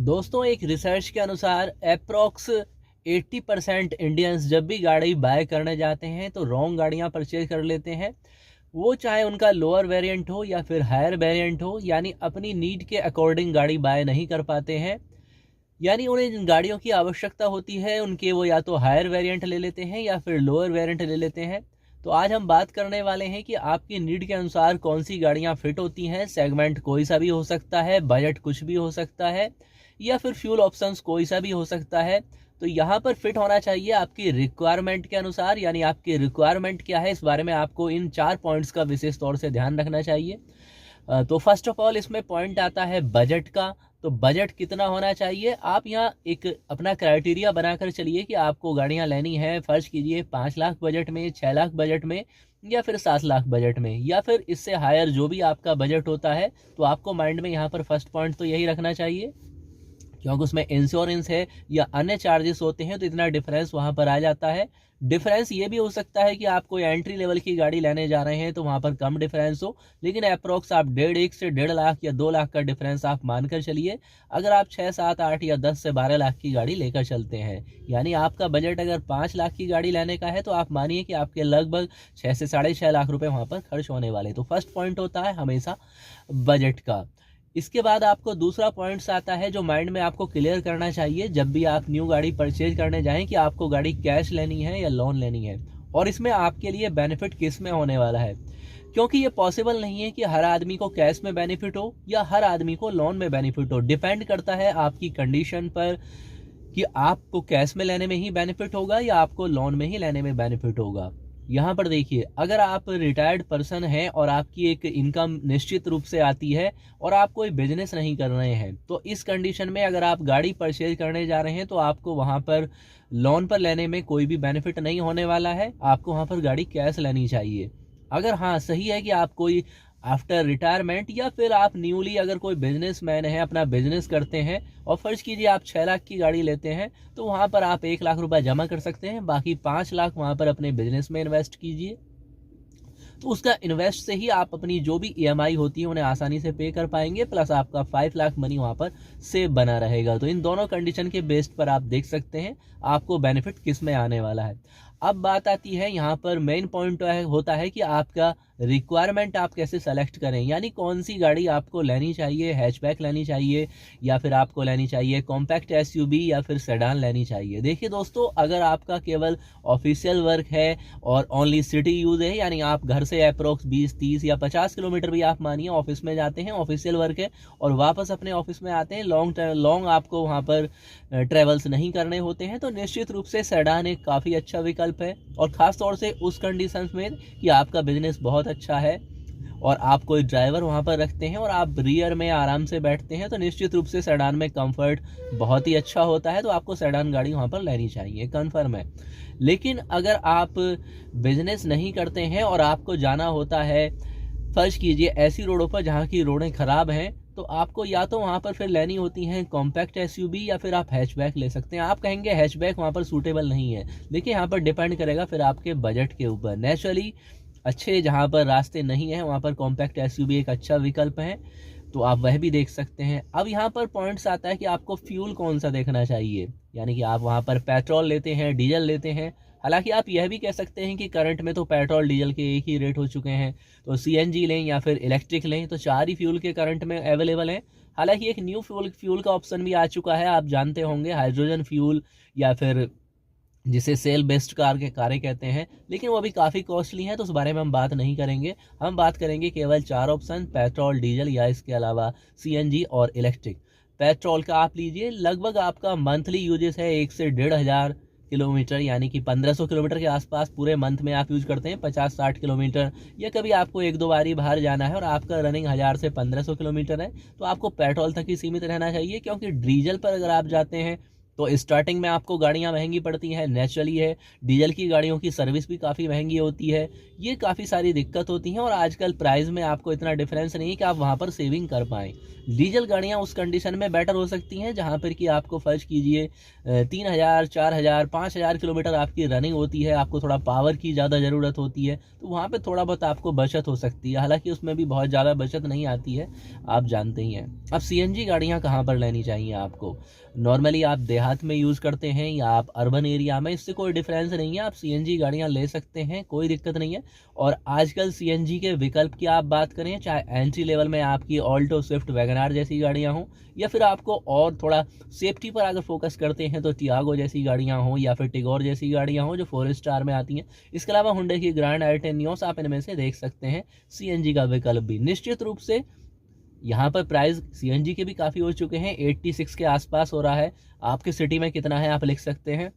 दोस्तों, एक रिसर्च के अनुसार अप्रॉक्स 80% इंडियंस जब भी गाड़ी बाय करने जाते हैं तो रॉन्ग गाड़ियां परचेज कर लेते हैं। वो चाहे उनका लोअर वेरिएंट हो या फिर हायर वेरिएंट हो, यानी अपनी नीड के अकॉर्डिंग गाड़ी बाय नहीं कर पाते हैं। यानी उन्हें जिन गाड़ियों की आवश्यकता होती है उनके वो या तो हायर वेरिएंट ले लेते हैं या फिर लोअर वेरिएंट ले लेते हैं। तो आज हम बात करने वाले हैं कि आपकी नीड के अनुसार कौन सी गाड़ियां फिट होती हैं। सेगमेंट कोई सा भी हो सकता है, बजट कुछ भी हो सकता है, या फिर फ्यूल ऑप्शंस कोई सा भी हो सकता है। तो यहाँ पर फिट होना चाहिए आपकी रिक्वायरमेंट के अनुसार, यानी आपकी रिक्वायरमेंट क्या है, इस बारे में आपको इन 4 पॉइंट्स का विशेष तौर से ध्यान रखना चाहिए। तो फर्स्ट ऑफ ऑल इसमें पॉइंट आता है बजट का। तो बजट कितना होना चाहिए, आप यहाँ एक अपना क्राइटेरिया बनाकर चलिए कि आपको गाड़ियाँ लेनी है। फर्ज कीजिए 5 लाख बजट में, 6 लाख बजट में, या फिर 7 लाख बजट में, या फिर इससे हायर जो भी आपका बजट होता है। तो आपको माइंड में यहाँ पर फर्स्ट पॉइंट तो यही रखना चाहिए, क्योंकि उसमें इंश्योरेंस है या अन्य चार्जेस होते हैं तो इतना डिफरेंस वहाँ पर आ जाता है। डिफरेंस ये भी हो सकता है कि आप कोई एंट्री लेवल की गाड़ी लेने जा रहे हैं तो वहाँ पर कम डिफरेंस हो, लेकिन अप्रोक्स आप 1.5 से 1.5 लाख या 2 लाख का डिफरेंस आप मानकर चलिए। अगर आप 6, 7, 8 या 10 से 12 लाख की गाड़ी लेकर चलते हैं, यानी आपका बजट अगर 5 लाख की गाड़ी लेने का है, तो आप मानिए कि आपके लगभग 6 से 6.5 लाख रुपए वहाँ पर खर्च होने वाले। तो फर्स्ट पॉइंट होता है हमेशा बजट का। इसके बाद आपको दूसरा पॉइंट्स आता है जो माइंड में आपको क्लियर करना चाहिए जब भी आप न्यू गाड़ी परचेज करने जाएं, कि आपको गाड़ी कैश लेनी है या लोन लेनी है, और इसमें आपके लिए बेनिफिट किस में होने वाला है। क्योंकि ये पॉसिबल नहीं है कि हर आदमी को कैश में बेनिफिट हो या हर आदमी को लोन में बेनिफिट हो। डिपेंड करता है आपकी कंडीशन पर कि आपको कैश में लेने में ही बेनिफिट होगा या आपको लोन में ही लेने में बेनिफिट होगा। यहाँ पर देखिए, अगर आप रिटायर्ड पर्सन हैं और आपकी एक इनकम निश्चित रूप से आती है और आप कोई बिजनेस नहीं कर रहे हैं, तो इस कंडीशन में अगर आप गाड़ी परचेज करने जा रहे हैं तो आपको वहाँ पर लोन पर लेने में कोई भी बेनिफिट नहीं होने वाला है। आपको वहाँ पर गाड़ी कैश लेनी चाहिए। अगर हाँ सही है कि आप कोई आफ्टर रिटायरमेंट या फिर आप न्यूली अगर कोई बिजनेसमैन है, अपना बिजनेस करते हैं, और फर्ज कीजिए आप 6 लाख की गाड़ी लेते हैं, तो वहाँ पर आप 1 लाख रुपए जमा कर सकते हैं, बाकी 5 लाख वहाँ पर अपने बिजनेस में इन्वेस्ट कीजिए। तो उसका इन्वेस्ट से ही आप अपनी जो भी ईएमआई होती है उन्हें आसानी से पे कर पाएंगे, प्लस आपका 5 लाख मनी वहाँ पर सेव बना रहेगा। तो इन दोनों कंडीशन के बेस्ड पर आप देख सकते हैं आपको बेनिफिट किस में आने वाला है। अब बात आती है यहाँ पर मेन पॉइंट होता है कि आपका रिक्वायरमेंट आप कैसे सेलेक्ट करें, यानी कौन सी गाड़ी आपको लेनी चाहिए। हैचबैक लेनी चाहिए या फिर आपको लेनी चाहिए कॉम्पैक्ट एसयूवी या फिर सेडान लेनी चाहिए। देखिए दोस्तों, अगर आपका केवल ऑफिशियल वर्क है और ओनली सिटी यूज है, यानी आप घर से अप्रोक्स 20, 30 या 50 किलोमीटर भी आप मानिए ऑफिस में जाते हैं, ऑफिशियल वर्क है, और वापस अपने ऑफिस में आते हैं, लॉन्ग आपको वहाँ पर ट्रेवल्स नहीं करने होते हैं, तो निश्चित रूप से सेडान एक काफ़ी अच्छा विकल्प है। और ख़ास तौर से उस कंडीशन में कि आपका बिजनेस बहुत अच्छा है और आप कोई ड्राइवर वहाँ पर रखते हैं और आप रियर में आराम से बैठते हैं, तो निश्चित रूप से सेडान में कंफर्ट बहुत ही अच्छा होता है। तो आपको सेडान गाड़ी वहाँ पर लेनी चाहिए, कन्फर्म है। लेकिन अगर आप बिजनेस नहीं करते हैं और आपको जाना होता है, फर्ज कीजिए ऐसी रोडों पर जहाँ की रोडें ख़राब हैं, तो आपको या तो वहाँ पर फिर लेनी होती हैं कॉम्पैक्ट एसयूवी या फिर आप हैचबैक ले सकते हैं। आप कहेंगे हैचबैक वहाँ पर सूटेबल नहीं है, देखिए यहाँ पर डिपेंड करेगा फिर आपके बजट के ऊपर। नेचुरली अच्छे जहाँ पर रास्ते नहीं हैं वहाँ पर कॉम्पैक्ट एसयूवी एक अच्छा विकल्प है, तो आप वह भी देख सकते हैं। अब यहाँ पर पॉइंट्स आता है कि आपको फ्यूल कौन सा देखना चाहिए, यानी कि आप वहाँ पर पेट्रोल लेते हैं, डीजल लेते हैं। हालांकि आप यह भी कह सकते हैं कि करंट में तो पेट्रोल डीजल के एक ही रेट हो चुके हैं, तो सीएनजी लें या फिर इलेक्ट्रिक लें, तो 4 ही फ्यूल के करंट में अवेलेबल हैं। हालांकि एक न्यू फ्यूल का ऑप्शन भी आ चुका है, आप जानते होंगे, हाइड्रोजन फ्यूल, या फिर जिसे सेल बेस्ड कारें कहते हैं, लेकिन वो भी काफ़ी कॉस्टली हैं, तो उस बारे में हम बात नहीं करेंगे। हम बात करेंगे केवल 4 ऑप्शन, पेट्रोल, डीजल या इसके अलावा सीएनजी और इलेक्ट्रिक। पेट्रोल का आप लीजिए, लगभग आपका मंथली यूजेस है 1 से 1,500 किलोमीटर, यानी कि 1500 किलोमीटर के आसपास पूरे मंथ में आप यूज करते हैं, 50-60 किलोमीटर, या कभी आपको 1-2 बारी बाहर जाना है और आपका रनिंग 1000 से 1500 किलोमीटर है, तो आपको पेट्रोल तक ही सीमित रहना चाहिए। क्योंकि डीजल पर अगर आप जाते हैं तो स्टार्टिंग में आपको गाड़ियां महंगी पड़ती हैं, नेचुरली है। डीजल की गाड़ियों की सर्विस भी काफ़ी महंगी होती है, ये काफ़ी सारी दिक्कत होती हैं। और आजकल प्राइस में आपको इतना डिफरेंस नहीं है कि आप वहाँ पर सेविंग कर पाएँ। डीजल गाड़ियाँ उस कंडीशन में बेटर हो सकती हैं जहाँ पर कि आपको फर्ज कीजिए 3000, 4000, 5000 किलोमीटर आपकी रनिंग होती है, आपको थोड़ा पावर की ज़्यादा ज़रूरत होती है, तो वहाँ पे थोड़ा बहुत आपको बचत हो सकती है। हालांकि उसमें भी बहुत ज़्यादा बचत नहीं आती है, आप जानते ही हैं। अब सीएनजी गाड़ियाँ कहाँ पर लेनी चाहिए आपको? नॉर्मली आप देहात में यूज़ करते हैं या आप अर्बन एरिया में, इससे कोई डिफरेंस नहीं है, आप सीएनजी गाड़ियाँ ले सकते हैं, कोई दिक्कत नहीं है। और आजकल सीएनजी के विकल्प की आप बात करें, चाहे एंट्री लेवल में आपकी ऑल्टो, स्विफ्ट, वैगनआर जैसी गाड़ियाँ हों, या फिर आपको और थोड़ा सेफ्टी पर अगर फोकस करते हैं तो टियागो जैसी गाड़ियाँ हों या फिर टिगोर जैसी गाड़ियाँ हों जो 4 स्टार में आती हैं। इसके अलावा हुंडई की ग्रैंड आई-10 नियोस, आप इनमें से देख सकते हैं सीएनजी का विकल्प भी। निश्चित रूप से यहाँ पर प्राइस सीएनजी के भी काफ़ी हो चुके हैं, 86 के आसपास हो रहा है। आपके सिटी में कितना है आप लिख सकते हैं।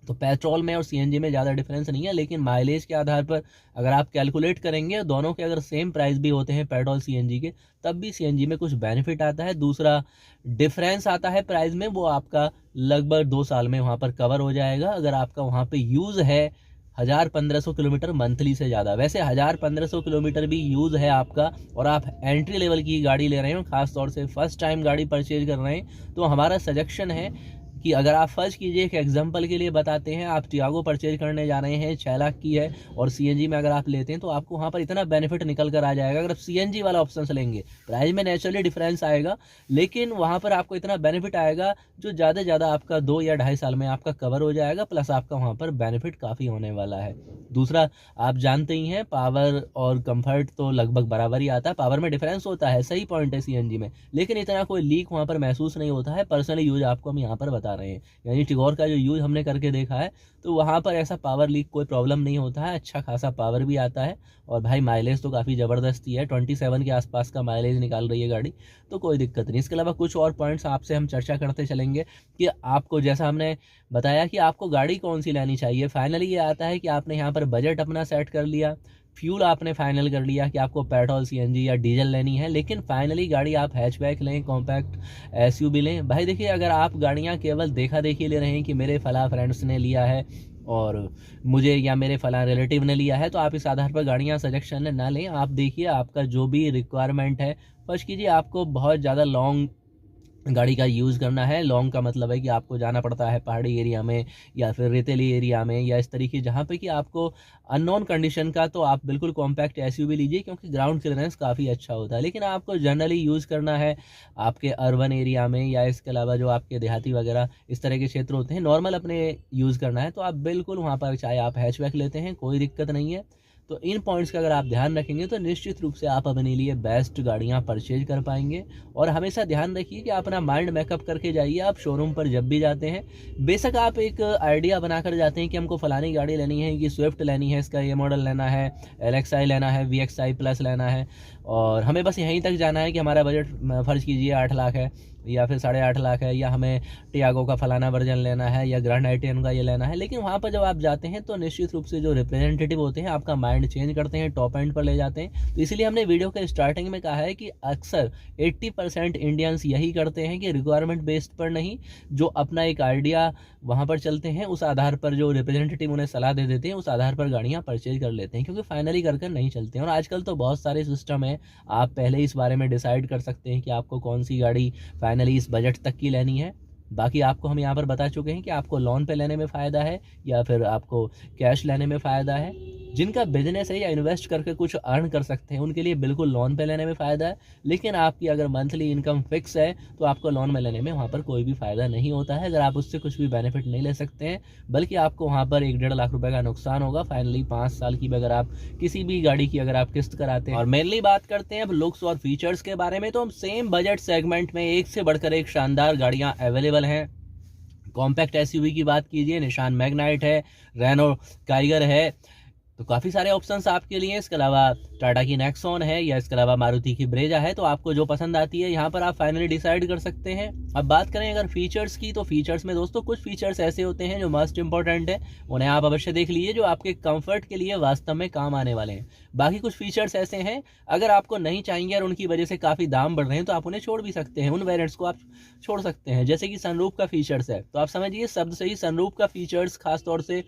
तो पेट्रोल में और सीएनजी में ज़्यादा डिफरेंस नहीं है, लेकिन माइलेज के आधार पर अगर आप कैलकुलेट करेंगे, दोनों के अगर सेम प्राइस भी होते हैं पेट्रोल सीएनजी के, तब भी सीएनजी में कुछ बेनिफिट आता है। दूसरा डिफरेंस आता है प्राइस में, वो आपका लगभग 2 साल में वहाँ पर कवर हो जाएगा, अगर आपका वहाँ पर यूज़ है 1000-1500 किलोमीटर मंथली से ज़्यादा। वैसे 1000-1500 किलोमीटर भी यूज़ है आपका और आप एंट्री लेवल की गाड़ी ले रहे हो, खास तौर से फर्स्ट टाइम गाड़ी परचेज कर रहे हैं, तो हमारा सजेशन है कि अगर आप फर्ज कीजिए, एक एग्जांपल के लिए बताते हैं, आप टियागो परचेज करने जा रहे हैं, 6 लाख की है और सीएनजी में अगर आप लेते हैं तो आपको वहाँ पर इतना बेनिफिट निकल कर आ जाएगा। अगर आप सीएनजी वाला ऑप्शन लेंगे, प्राइस में नेचुरली डिफरेंस आएगा, लेकिन वहाँ पर आपको इतना बेनिफिट आएगा जो ज़्यादा से ज़्यादा आपका 2 या 2.5 साल में आपका कवर हो जाएगा, प्लस आपका वहाँ पर बेनिफिट काफ़ी होने वाला है। दूसरा, आप जानते ही हैं, पावर और कंफर्ट तो लगभग बराबर ही आता है। पावर में डिफरेंस होता है, सही पॉइंट है सीएनजी में, लेकिन इतना कोई लीक वहाँ पर महसूस नहीं होता है। पर्सनली यूज आपको हम यहाँ पर बता रहे हैं, यानी टिगोर का जो यूज हमने करके देखा है, तो वहाँ पर ऐसा पावर लीक कोई प्रॉब्लम नहीं होता है, अच्छा खासा पावर भी आता है। और भाई माइलेज तो काफ़ी ज़बरदस्ती है, 27 के आसपास का माइलेज निकाल रही है गाड़ी, तो कोई दिक्कत नहीं। इसके अलावा कुछ और पॉइंट्स आपसे हम चर्चा करते चलेंगे कि आपको, जैसा हमने बताया कि आपको गाड़ी कौन सी लेनी चाहिए, फाइनली ये आता है कि आपने यहाँ पर बजट अपना सेट कर लिया, फ्यूल आपने फाइनल कर लिया कि आपको पेट्रोल, सीएनजी या डीजल लेनी है, लेकिन फाइनली गाड़ी आप हैचबैक लें, कॉम्पैक्ट एसयूवी लें। भाई देखिए, अगर आप गाड़ियां केवल देखा देखी ले रहे हैं कि मेरे फला फ्रेंड्स ने लिया है और मुझे या मेरे फला रिलेटिव ने लिया है, तो आप इस आधार पर गाड़ियां सजेशन ना लें। आप देखिए आपका जो भी रिक्वायरमेंट है, फर्स्ट कीजिए, आपको बहुत ज़्यादा लॉन्ग गाड़ी का यूज़ करना है। लॉन्ग का मतलब है कि आपको जाना पड़ता है पहाड़ी एरिया में या फिर रेतीली एरिया में या इस तरीके जहाँ पे कि आपको अननोन कंडीशन का, तो आप बिल्कुल कॉम्पैक्ट एसयूवी लीजिए, क्योंकि ग्राउंड क्लियरेंस काफ़ी अच्छा होता है। लेकिन आपको जनरली यूज़ करना है आपके अर्बन एरिया में या इसके अलावा जो आपके देहाती वगैरह इस तरह के क्षेत्र होते हैं, नॉर्मल अपने यूज़ करना है, तो आप बिल्कुल वहाँ पर, चाहे आप हैचबैक लेते हैं, कोई दिक्कत नहीं है। तो इन पॉइंट्स का अगर आप ध्यान रखेंगे तो निश्चित रूप से आप अपने लिए बेस्ट गाड़ियां परचेज कर पाएंगे। और हमेशा ध्यान रखिए कि अपना माइंड मेकअप करके जाइए आप शोरूम पर जब भी जाते हैं। बेशक आप एक आइडिया बनाकर जाते हैं कि हमको फलानी गाड़ी लेनी है, कि स्विफ्ट लेनी है, इसका ये मॉडल लेना है, LXi लेना है, VXi प्लस लेना है, और हमें बस यहीं तक जाना है कि हमारा बजट फर्ज कीजिए 8 लाख है या फिर 8.5 लाख है, या हमें टियागो का फलाना वर्जन लेना है या ग्रैंड आई-10 का ये लेना है। लेकिन वहाँ पर जब आप जाते हैं तो निश्चित रूप से जो रिप्रेजेंटेटिव होते हैं आपका माइंड चेंज करते हैं, टॉप एंड पर ले जाते हैं। तो इसलिए हमने वीडियो के स्टार्टिंग में कहा है कि अक्सर 80% इंडियंस यही करते हैं कि रिक्वायरमेंट बेस्ड पर नहीं, जो अपना एक आइडिया वहाँ पर चलते हैं, उस आधार पर जो रिप्रेजेंटेटिव उन्हें सलाह दे देते हैं, उस आधार पर गाड़ियाँ परचेज कर लेते हैं, क्योंकि फाइनली कर नहीं चलते हैं। और आजकल तो बहुत सारे सिस्टम है, आप पहले इस बारे में डिसाइड कर सकते हैं कि आपको कौन सी गाड़ी फाइनली इस बजट तक की लेनी है। बाकी आपको हम यहाँ पर बता चुके हैं कि आपको लोन पे लेने में फ़ायदा है या फिर आपको कैश लेने में फ़ायदा है। जिनका बिजनेस है या इन्वेस्ट करके कुछ अर्न कर सकते हैं, उनके लिए बिल्कुल लोन पे लेने में फ़ायदा है। लेकिन आपकी अगर मंथली इनकम फिक्स है तो आपको लोन में लेने में वहाँ पर कोई भी फ़ायदा नहीं होता है, अगर आप उससे कुछ भी बेनिफिट नहीं ले सकते हैं, बल्कि आपको वहाँ पर 1-1.5 लाख रुपए का नुकसान होगा फाइनली 5 साल की अगर आप किसी भी गाड़ी की अगर आप किस्त कराते हैं। और मेनली बात करते हैं अब लुक्स और फीचर्स के बारे में, तो हम सेम बजट सेगमेंट में एक से बढ़कर एक शानदार गाड़ियाँ अवेलेबल हैं। कॉम्पैक्ट एसयूवी की बात कीजिए, निशान मैग्नाइट है, रेनो काइगर है, तो काफ़ी सारे ऑप्शंस आपके लिए हैं। इसके अलावा टाटा की नेक्सॉन है या इसके अलावा मारुति की ब्रेजा है, तो आपको जो पसंद आती है यहाँ पर आप फाइनली डिसाइड कर सकते हैं। अब बात करें अगर फीचर्स की, तो फीचर्स में दोस्तों कुछ फीचर्स ऐसे होते हैं जो मोस्ट इंपॉर्टेंट है, उन्हें आप अवश्य देख लीजिए, जो आपके कंफर्ट के लिए वास्तव में काम आने वाले हैं। बाकी कुछ फीचर्स ऐसे हैं अगर आपको नहीं चाहिए और उनकी वजह से काफ़ी दाम बढ़ रहे हैं तो आप उन्हें छोड़ भी सकते हैं, उन वेरिएंट्स को आप छोड़ सकते हैं। जैसे कि सनरूफ का फीचर्स है, तो आप समझिए शब्द से ही सनरूफ का फीचर्स खासतौर से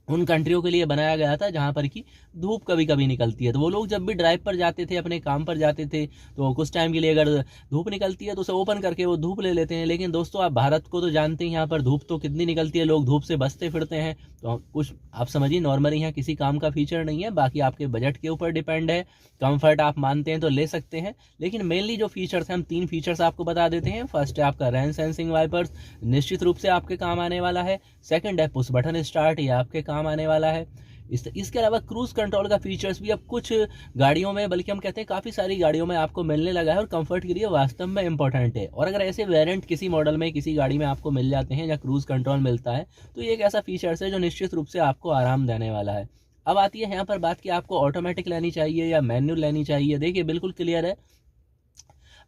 उन कंट्रियों के लिए बनाया गया था जहाँ पर कि धूप कभी कभी निकलती है, तो वो लोग जब भी ड्राइव पर जाते थे, अपने काम पर जाते थे, तो कुछ टाइम के लिए अगर धूप निकलती है तो उसे ओपन करके वो धूप ले लेते हैं। लेकिन दोस्तों आप भारत को तो जानते हैं, यहाँ पर धूप तो कितनी निकलती है, लोग धूप से बचते फिरते हैं। तो कुछ आप समझिए नॉर्मली यहाँ किसी काम का फीचर नहीं है, बाकी आपके बजट के ऊपर डिपेंड है। कंफर्ट आप मानते हैं तो ले सकते हैं, लेकिन मेनली जो फीचर्स हैं हम 3 फीचर्स आपको बता देते हैं। फर्स्ट है आपका रेन सेंसिंग वाइपर्स, निश्चित रूप से आपके काम आने वाला है। सेकंड है पुश बटन स्टार्ट, ये आपके काम आने वाला है। इसके अलावा क्रूज कंट्रोल का फीचर्स भी अब कुछ गाड़ियों में, बल्कि हम कहते हैं काफ़ी सारी गाड़ियों में आपको मिलने लगा है और कंफर्ट के लिए वास्तव में इंपॉर्टेंट है। और अगर ऐसे वेरिएंट किसी मॉडल में किसी गाड़ी में आपको मिल जाते हैं या क्रूज कंट्रोल मिलता है, तो ये एक ऐसा फीचर्स है जो निश्चित रूप से आपको आराम देने वाला है। अब आती है यहाँ पर बात कि आपको ऑटोमेटिक लेनी चाहिए या मैनुअल लेनी चाहिए। देखिए बिल्कुल क्लियर है,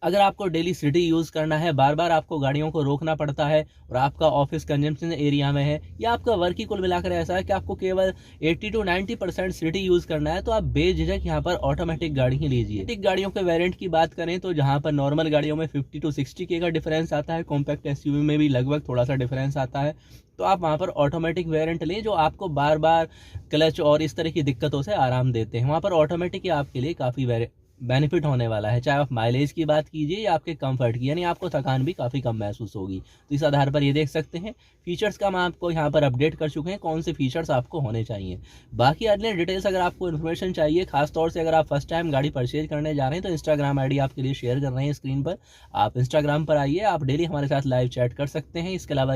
अगर आपको डेली सिटी यूज़ करना है, बार बार आपको गाड़ियों को रोकना पड़ता है और आपका ऑफिस कंजम्पशन एरिया में है या आपका वर्क ही कुल मिलाकर ऐसा है कि आपको केवल 80 to 90% सिटी यूज़ करना है, तो आप बेझिझक यहाँ पर ऑटोमेटिक गाड़ी ही लीजिए। ऑटोमेटिक गाड़ियों के वेरिएंट की बात करें तो जहाँ पर नॉर्मल गाड़ियों में 50 to 60K का डिफरेंस आता है, कॉम्पैक्ट एसयूवी में भी लगभग थोड़ा सा डिफरेंस आता है, तो आप वहाँ पर ऑटोमेटिक वेरिएंट लें जो आपको बार बार क्लच और इस तरह की दिक्कतों से आराम देते हैं। वहाँ पर ऑटोमेटिक ही आपके लिए काफ़ी बेनिफिट होने वाला है, चाहे आप माइलेज की बात कीजिए या आपके कंफर्ट की, यानी आपको थकान भी काफ़ी कम महसूस होगी। तो इस आधार पर ये देख सकते हैं फीचर्स का हम आपको यहाँ पर अपडेट कर चुके हैं, कौन से फीचर्स आपको होने चाहिए। बाकी अन्य डिटेल्स अगर आपको इन्फॉर्मेशन चाहिए, खासतौर से अगर आप फर्स्ट टाइम गाड़ी परचेज करने जा रहे हैं, तो इंस्टाग्राम आईडी आपके लिए शेयर कर रहे हैं स्क्रीन पर। आप इंस्टाग्राम पर आइए, आप डेली हमारे साथ लाइव चैट कर सकते हैं। इसके अलावा